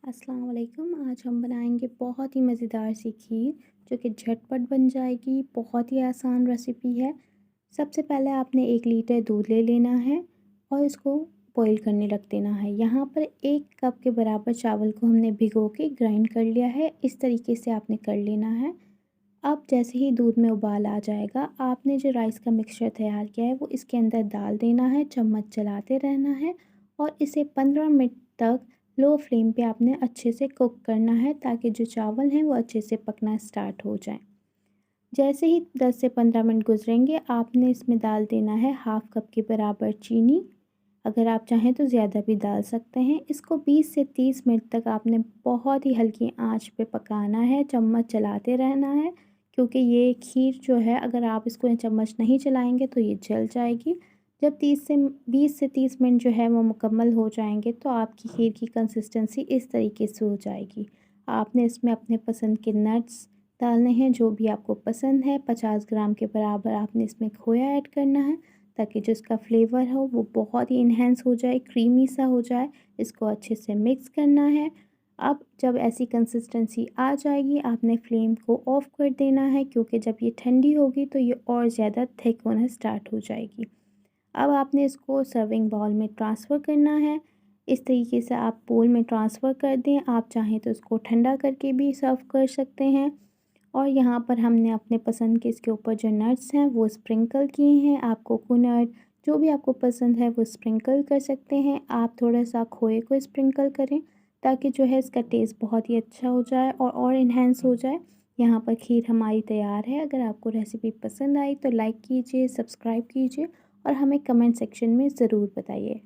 अस्सलाम वालेकुम। आज हम बनाएंगे बहुत ही मज़ेदार सी खीर जो कि झटपट बन जाएगी। बहुत ही आसान रेसिपी है। सबसे पहले आपने 1 लीटर दूध ले लेना है और इसको बॉईल करने रख देना है। यहाँ पर 1 कप के बराबर चावल को हमने भिगो के ग्राइंड कर लिया है। इस तरीके से आपने कर लेना है। अब जैसे ही दूध में उबाल आ जाएगा, आपने जो राइस का मिक्सचर तैयार किया है वो इसके अंदर डाल देना है। चम्मच चलाते रहना है और इसे 15 मिनट तक लो फ्लेम पे आपने अच्छे से कुक करना है ताकि जो चावल हैं वो अच्छे से पकना स्टार्ट हो जाए। जैसे ही 10 से 15 मिनट गुजरेंगे, आपने इसमें डाल देना है हाफ़ कप के बराबर चीनी। अगर आप चाहें तो ज़्यादा भी डाल सकते हैं। इसको 20 से 30 मिनट तक आपने बहुत ही हल्की आंच पे पकाना है। चम्मच चलाते रहना है क्योंकि ये खीर जो है, अगर आप इसको चम्मच नहीं चलाएंगे तो ये जल जाएगी। जब 20 से 30 मिनट जो है वो मुकम्मल हो जाएंगे तो आपकी खीर की कंसिस्टेंसी इस तरीके से हो जाएगी। आपने इसमें अपने पसंद के नट्स डालने हैं, जो भी आपको पसंद है। 50 ग्राम के बराबर आपने इसमें खोया ऐड करना है ताकि जो इसका फ्लेवर हो वो बहुत ही इन्हेंस हो जाए, क्रीमी सा हो जाए। इसको अच्छे से मिक्स करना है। अब जब ऐसी कंसिस्टेंसी आ जाएगी, आपने फ्लेम को ऑफ़ कर देना है क्योंकि जब ये ठंडी होगी तो ये और ज़्यादा थिक होना स्टार्ट हो जाएगी। अब आपने इसको सर्विंग बाउल में ट्रांसफ़र करना है। इस तरीके से आप बाउल में ट्रांसफ़र कर दें। आप चाहें तो इसको ठंडा करके भी सर्व कर सकते हैं। और यहाँ पर हमने अपने पसंद के इसके ऊपर जो नट्स हैं वो स्प्रिंकल किए हैं। आप कोकोनट जो भी आपको पसंद है वो स्प्रिंकल कर सकते हैं। आप थोड़ा-सा खोए को स्प्रिंकल करें ताकि जो है इसका टेस्ट बहुत ही अच्छा हो जाए और इन्हेंस हो जाए। यहाँ पर खीर हमारी तैयार है। अगर आपको रेसिपी पसंद आई तो लाइक कीजिए, सब्सक्राइब कीजिए और हमें कमेंट सेक्शन में ज़रूर बताइए।